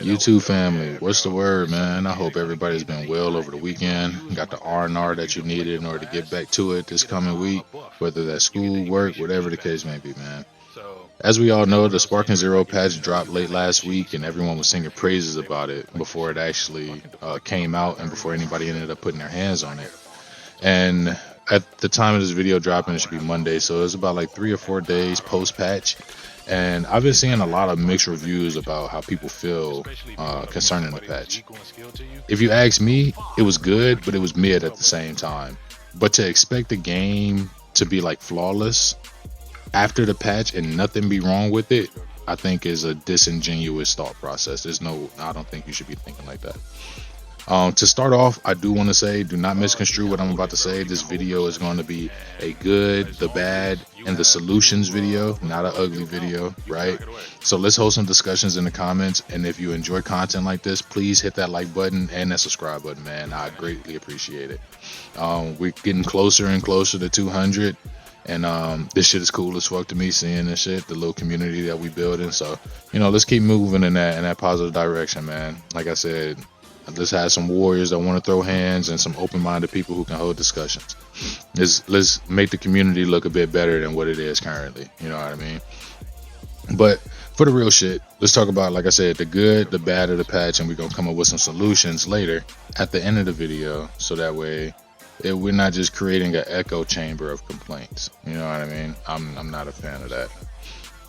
YouTube family, what's the word, man? I hope everybody's been well over the weekend. Got the R&R that you needed in order to get back to it this coming week, whether that's school, work, whatever the case may be, man. As we all know, the Sparking Zero patch dropped late last week, and everyone was singing praises about it before it actually came out and before anybody ended up putting their hands on it. And at the time of this video dropping, it should be Monday, so it's about like 3 or 4 days post patch. And I've been seeing a lot of mixed reviews about how people feel concerning the patch. If you ask me, it was good, but it was mid at the same time. But to expect the game to be like flawless after the patch and nothing be wrong with it, I think is a disingenuous thought process. I don't think you should be thinking like that. To start off, I do want to say, do not misconstrue what I'm about to say. This video is going to be a good, the bad, and the solutions video, not an ugly video, right? So let's hold some discussions in the comments, and if you enjoy content like this, please hit that like button and that subscribe button, man. I greatly appreciate it. We're getting closer and closer to 200, and this shit is cool as fuck to me, seeing this shit, the little community that we building. So, let's keep moving in that positive direction, man. Like I said, let's have some warriors that want to throw hands and some open-minded people who can hold discussions. Let's make the community look a bit better than what it is currently. You know what I mean? But for the real shit, let's talk about, like I said, the good, the bad of the patch, and we're going to come up with some solutions later at the end of the video, so that way we're not just creating an echo chamber of complaints. You know what I mean? I'm not a fan of that.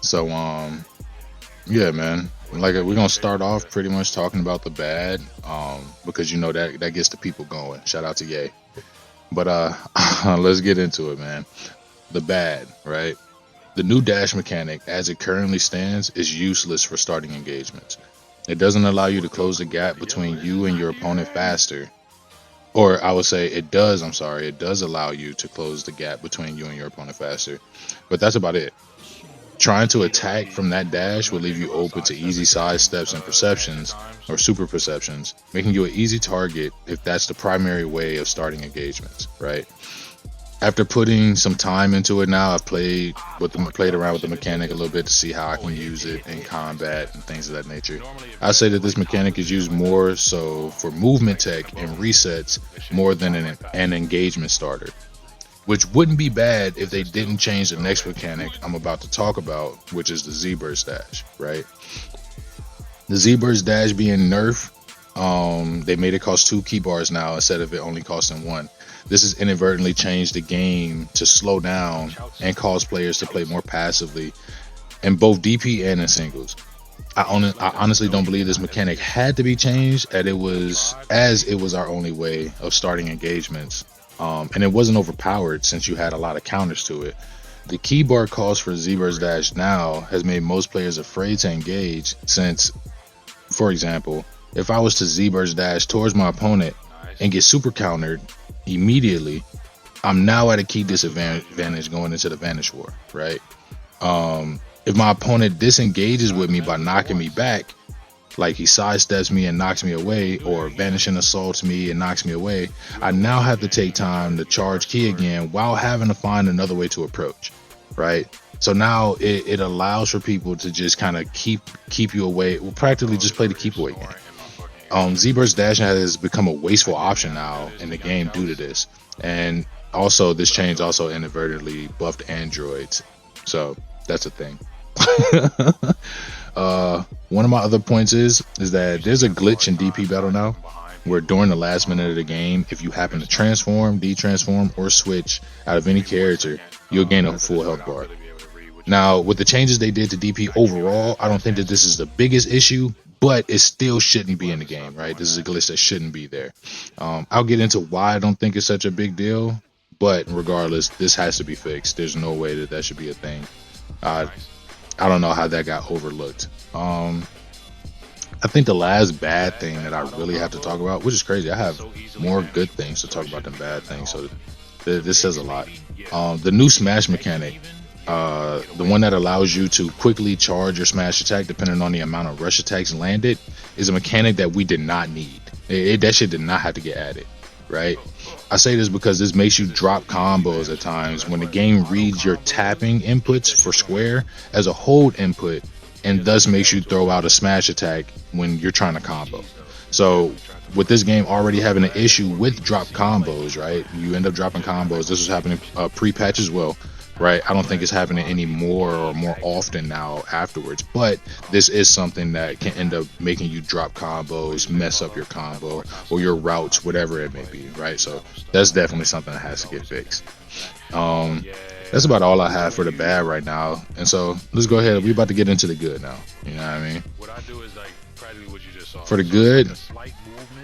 So, yeah, man. Like, we're gonna start off pretty much talking about the bad, because that gets the people going. Shout out to Ye. But let's get into it, man. The bad, right? The new dash mechanic, as it currently stands, is useless for starting engagements. It doesn't allow you to close the gap between you and your opponent faster. Or I would say it does allow you to close the gap between you and your opponent faster. But that's about it. Trying to attack from that dash will leave you open to easy side steps and perceptions, or super perceptions, making you an easy target if that's the primary way of starting engagements, right? After putting some time into it now, I've played around with the mechanic a little bit to see how I can use it in combat and things of that nature. I say that this mechanic is used more so for movement tech and resets more than an engagement starter. Which wouldn't be bad if they didn't change the next mechanic I'm about to talk about, which is the Z-Burst Dash, right? The Z-Burst Dash being nerfed, they made it cost 2 key bars now instead of it only costing 1. This has inadvertently changed the game to slow down and cause players to play more passively in both DP and in singles. I honestly don't believe this mechanic had to be changed, as it was our only way of starting engagements. And it wasn't overpowered since you had a lot of counters to it. The key bar cost for Z-Burst Dash now has made most players afraid to engage since, for example, if I was to Z-Burst Dash towards my opponent and get super countered immediately, I'm now at a key disadvantage going into the Vanish War, right? If my opponent disengages with me by knocking me back, like he sidesteps me and knocks me away, or vanishing assaults me and knocks me away, I now have to take time to charge key again while having to find another way to approach, right? So now it allows for people to just kind of keep you away, practically just play the keep away game. Z-Burst Dash has become a wasteful option now in the game due to this, and also this change also inadvertently buffed androids, so that's a thing. One of my other points is that there's a glitch in DP battle now where during the last minute of the game, if you happen to transform, detransform, or switch out of any character, you'll gain a full health bar. Now, with the changes they did to DP overall, I don't think that this is the biggest issue, but it still shouldn't be in the game, right? This is a glitch that shouldn't be there. I'll get into why I don't think it's such a big deal, but regardless, this has to be fixed. There's no way that should be a thing. I don't know how that got overlooked. I think the last bad thing that I really have to talk about, which is crazy, I have more good things to talk about than bad things, so this says a lot. The new smash mechanic, the one that allows you to quickly charge your smash attack depending on the amount of rush attacks landed, is a mechanic that we did not need. That shit did not have to get added, right? I say this because this makes you drop combos at times when the game reads your tapping inputs for square as a hold input and thus makes you throw out a smash attack when you're trying to combo. So with this game already having an issue with drop combos, right? You end up dropping combos. This was happening pre-patch as well, right? I don't think it's happening anymore or more often now afterwards, but this is something that can end up making you drop combos, mess up your combo or your routes, whatever it may be, right? So that's definitely something that has to get fixed. That's about all I have for the bad right now, and so let's go ahead. We're about to get into the good now. You know what I mean? For the good,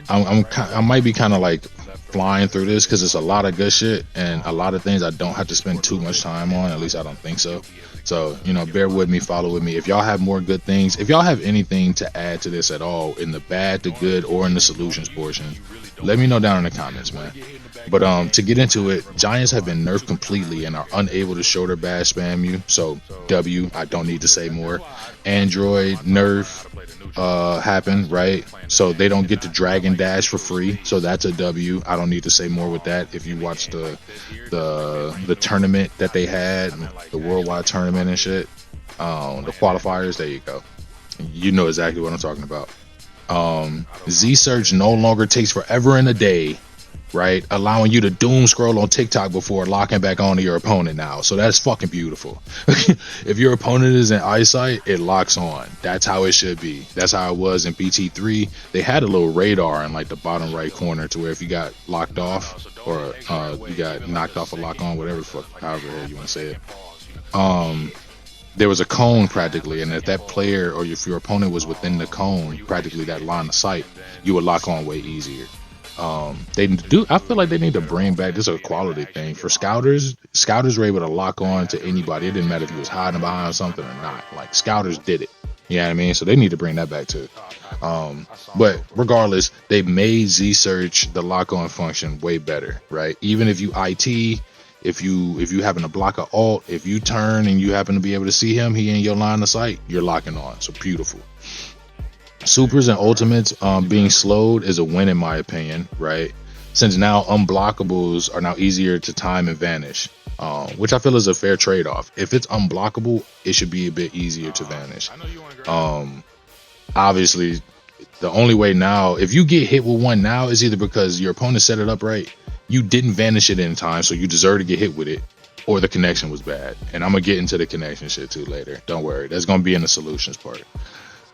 I might be kind of like flying through this because it's a lot of good shit and a lot of things I don't have to spend too much time on. At least I don't think so. So, you know, bear with me, follow with me. If y'all have more good things, if y'all have anything to add to this at all, in the bad, the good, or in the solutions portion, let me know down in the comments, man. But to get into it, Giants have been nerfed completely and are unable to shoulder bash spam you. So W, I don't need to say more. Android nerf happened, right? So they don't get to drag and dash for free. So that's a W. I don't need to say more with that. If you watch the tournament that they had, the worldwide tournament and shit, the qualifiers, there you go. You know exactly what I'm talking about. Z search no longer takes forever and a day, right? Allowing you to doom scroll on TikTok before locking back onto your opponent now. So that's fucking beautiful. If your opponent is in eyesight, it locks on. That's how it should be. That's how it was in BT3. They had a little radar in like the bottom right corner to where if you got locked off or you got knocked off a lock on, whatever the fuck, however you want to say it. There was a cone practically, and if that player or if your opponent was within the cone, practically that line of sight, you would lock on way easier. They do. I feel like they need to bring back. This is a quality thing for scouters. Scouters were able to lock on to anybody. It didn't matter if he was hiding behind something or not. Like scouters did it. You know what I mean? So they need to bring that back too. But regardless, they made Z search the lock on function way better, right? Even if you IT, if you happen to block a alt, if you turn and you happen to be able to see him, he in your line of sight, you're locking on. So beautiful. Supers and ultimates being slowed is a win in my opinion, right? Since now unblockables are now easier to time and vanish, which I feel is a fair trade-off. If it's unblockable, it should be a bit easier to vanish. Obviously, the only way now, if you get hit with one now, is either because your opponent set it up right, you didn't vanish it in time, so you deserve to get hit with it, or the connection was bad. And I'm gonna get into the connection shit too later. Don't worry, that's gonna be in the solutions part.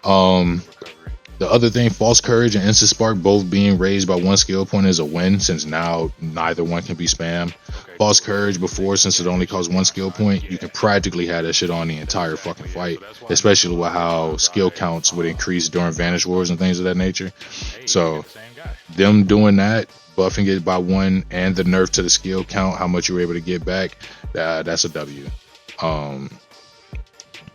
The other thing, false courage and instant spark both being raised by one skill point is a win, since now neither one can be spammed. False courage before, since it only costs one skill point, you can practically have that shit on the entire fucking fight, especially with how skill counts would increase during Vanish Wars and things of that nature. So them doing that, buffing it by one, and the nerf to the skill count, how much you were able to get back, that's a W.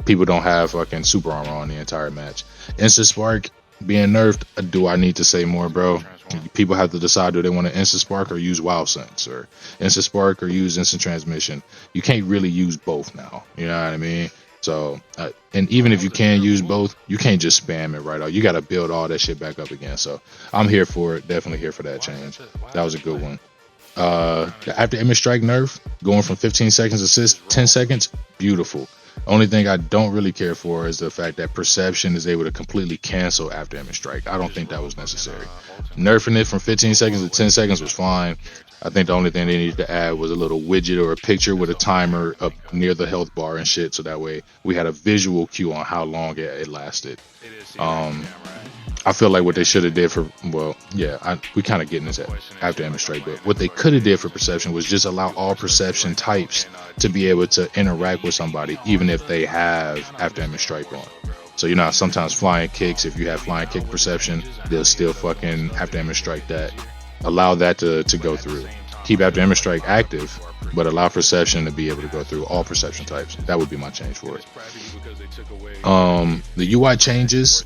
People don't have fucking super armor on the entire match. Instant spark being nerfed, do I need to say more, bro? People have to decide, do they want to instant spark or use wild sense, or instant spark or use instant transmission. You can't really use both now, you know what I mean? So and even if you can use both, you can't just spam it right out. You got to build all that shit back up again. So I'm here for it, definitely here for that change. That was a good one. The after image strike nerf going from 15 seconds to 10 seconds, beautiful. Only thing I don't really care for is the fact that perception is able to completely cancel after image strike. I don't think that was necessary. Nerfing it from 15 seconds to 10 seconds was fine. I think the only thing they needed to add was a little widget or a picture with a timer up near the health bar and shit, so that way we had a visual cue on how long it lasted. I feel like what they should have did for, well, yeah, we kind of getting this after image strike, but what they could have did for perception was just allow all perception types to be able to interact with somebody, even if they have after image strike on. So you know, sometimes flying kicks, if you have flying kick perception, they'll still fucking after image strike that. Allow that to go through. Keep after image strike active, but allow perception to be able to go through all perception types. That would be my change for it. The UI changes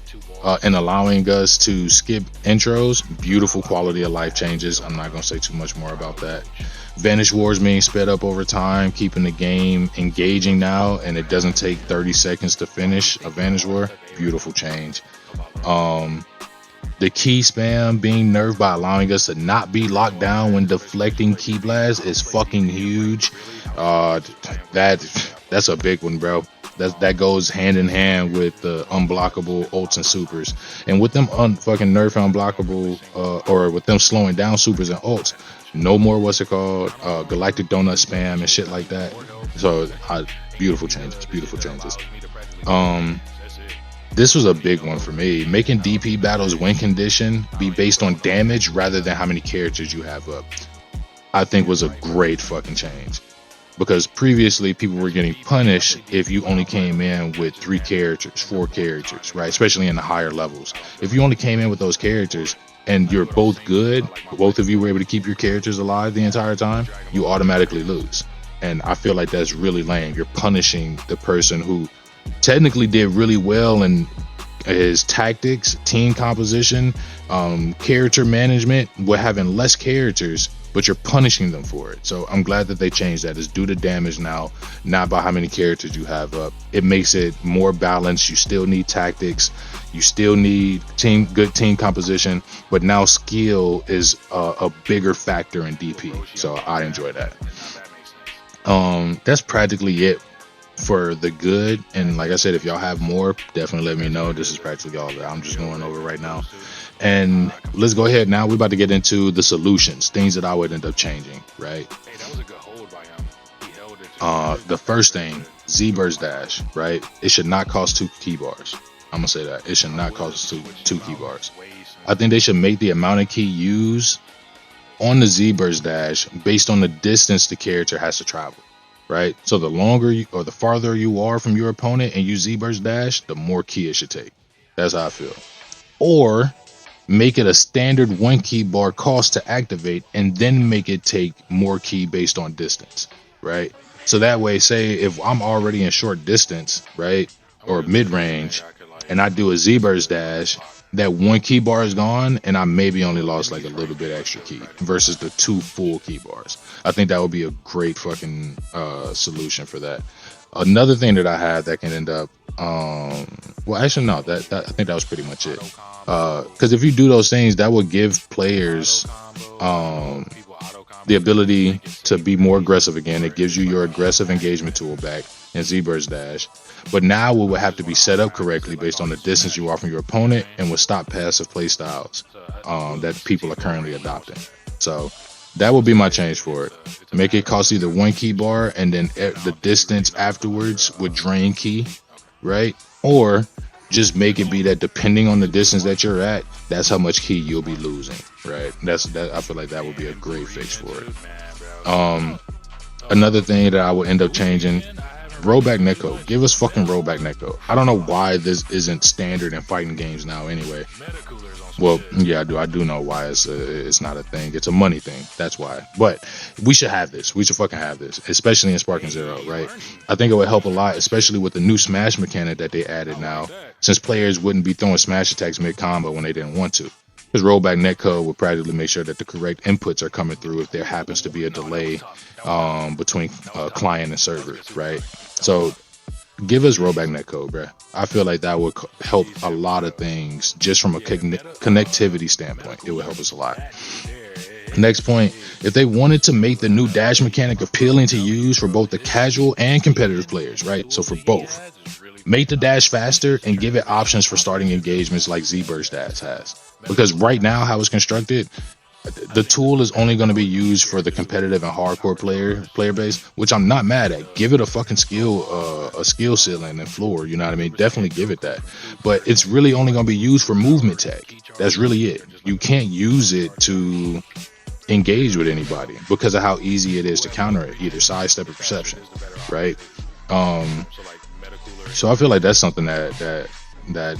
and allowing us to skip intros, beautiful quality of life changes. I'm not going to say too much more about that. Vanish Wars being sped up over time, keeping the game engaging now, and it doesn't take 30 seconds to finish a Vanish War. Beautiful change. The key spam being nerfed by allowing us to not be locked down when deflecting key blasts is fucking huge. That's a big one, bro. That goes hand in hand with the unblockable ults and supers, and with them fucking nerf unblockable or with them slowing down supers and ults, no more what's it called galactic donut spam and shit like that. So beautiful changes, beautiful changes. This was a big one for me. Making DP battles win condition be based on damage rather than how many characters you have up, I think was a great fucking change. Because previously people were getting punished if you only came in with 3 characters, 4 characters, right? Especially in the higher levels. If you only came in with those characters and you're both good, both of you were able to keep your characters alive the entire time, you automatically lose. And I feel like that's really lame. You're punishing the person who technically did really well in his tactics, team composition, character management, with having less characters, but you're punishing them for it. So I'm glad that they changed that. It's due to damage now, not by how many characters you have up. It makes it more balanced. You still need tactics, you still need good team composition, but now skill is a bigger factor in DP. So I enjoy that. That's practically it for the good. And like I said, if y'all have more, definitely let me know. This is practically all that I'm just going over right now. And let's go ahead now. We're about to get into the solutions, things that I would end up changing, right? The first thing, Z-Burst Dash, right? It should not cost 2 key bars. I'm gonna say that. It should not cost two key bars. I think they should make the amount of key used on the Z-Burst Dash based on the distance the character has to travel, right? So the longer or the farther you are from your opponent and you Z-Burst Dash, the more key it should take. That's how I feel. Or make it a standard 1 key bar cost to activate and then make it take more key based on distance, right? So that way, say if I'm already in short distance, right, or mid range, and I do a Z-Burst Dash, that 1 key bar is gone and I maybe only lost like a little bit extra key versus the 2 full key bars. I think that would be a great fucking solution for that. Another thing that I had that can end up well, actually no, that I think that was pretty much it. Because if you do those things, that will give players the ability to be more aggressive again. It gives you your aggressive engagement tool back in Z-Burst Dash. But now it would have to be set up correctly based on the distance you are from your opponent and will stop passive play styles that people are currently adopting. So that would be my change for it. Make it cost either 1 key bar and then the distance afterwards would drain key, right? Or just make it be that depending on the distance that you're at, that's how much key you'll be losing, right? I feel like that would be a great fix for it. Another thing that I would end up changing, rollback netcode. Give us fucking rollback netcode. I don't know why this isn't standard in fighting games now anyway. Well, yeah, I do know why it's not a thing. It's a money thing. That's why. But we should have this. We should fucking have this, especially in Sparking Zero, right? I think it would help a lot, especially with the new smash mechanic that they added now, since players wouldn't be throwing smash attacks mid-combo when they didn't want to. Because rollback netcode would practically make sure that the correct inputs are coming through if there happens to be a delay between client and server, right? So give us rollback netcode, bruh. I feel like that would help a lot of things just from a connectivity standpoint. It would help us a lot. Next point, if they wanted to make the new dash mechanic appealing to use for both the casual and competitive players, right? So for both, make the dash faster and give it options for starting engagements like Z-Burst Dash has. Because right now, how it's constructed, the tool is only going to be used for the competitive and hardcore player base, which I'm not mad at. Give it a fucking skill ceiling and floor, you know what I mean? Definitely give it that. But it's really only going to be used for movement tech. That's really it. You can't use it to engage with anybody because of how easy it is to counter it, either sidestep or perception, right? So I feel like that's something that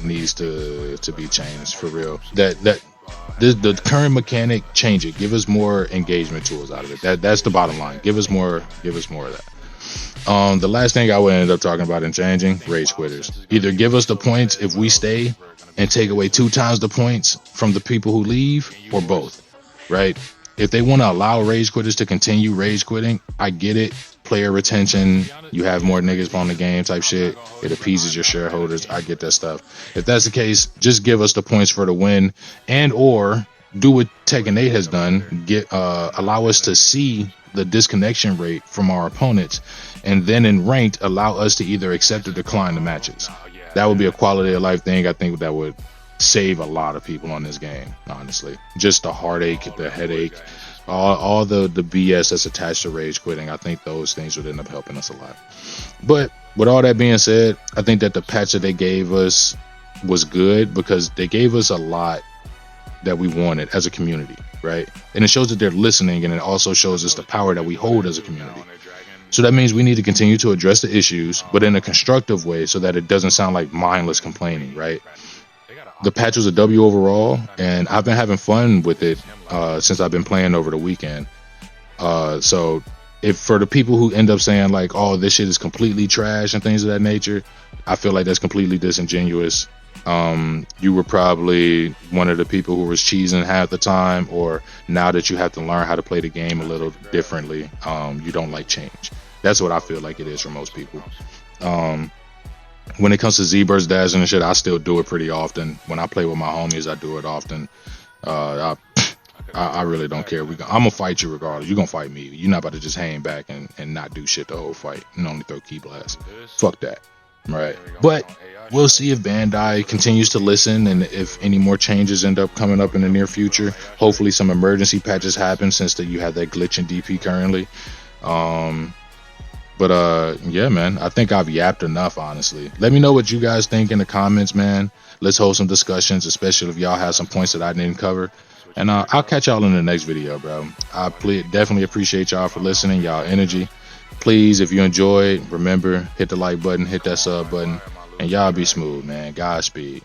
needs to be changed for real. The current mechanic, change it. Give us more engagement tools out of it. That's the bottom line. Give us more of that. The last thing I would end up talking about and changing, rage quitters. Either give us the points if we stay and take away 2 times the points from the people who leave, or both, right? If they want to allow rage quitters to continue rage quitting, I get it. Player retention, you have more niggas on the game type shit. It appeases your shareholders. I get that stuff. If that's the case, just give us the points for the win, and or do what Tekken 8 has done. Allow us to see the disconnection rate from our opponents, and then in ranked allow us to either accept or decline the matches. That would be a quality of life thing. I think that would save a lot of people on this game, honestly. Just the heartache, the headache, all the BS that's attached to rage quitting. I think those things would end up helping us a lot. But with all that being said, I think that the patch that they gave us was good because they gave us a lot that we wanted as a community, right? And it shows that they're listening, and it also shows us the power that we hold as a community. So that means we need to continue to address the issues, but in a constructive way so that it doesn't sound like mindless complaining, right? The patch was a W overall, and I've been having fun with it since I've been playing over the weekend. So if for the people who end up saying like, oh, this shit is completely trash and things of that nature, I feel like that's completely disingenuous. You were probably one of the people who was cheesing half the time, or now that you have to learn how to play the game a little differently, you don't like change. That's what I feel like it is for most people. When it comes to Z-burst dashing and shit, I still do it pretty often. When I play with my homies, I do it often. I really don't care. I'm gonna fight you regardless. You're gonna fight me. You're not about to just hang back and not do shit the whole fight and only throw key blasts. Fuck that. Right. But we'll see if Bandai continues to listen and if any more changes end up coming up in the near future. Hopefully some emergency patches happen since that you have that glitch in DP currently. But yeah, man, I think I've yapped enough, honestly. Let me know what you guys think in the comments, man. Let's hold some discussions, especially if y'all have some points that I didn't cover. And I'll catch y'all in the next video, bro. I definitely appreciate y'all for listening, y'all energy. Please, if you enjoyed, remember, hit the like button, hit that sub button, and y'all be smooth, man. Godspeed.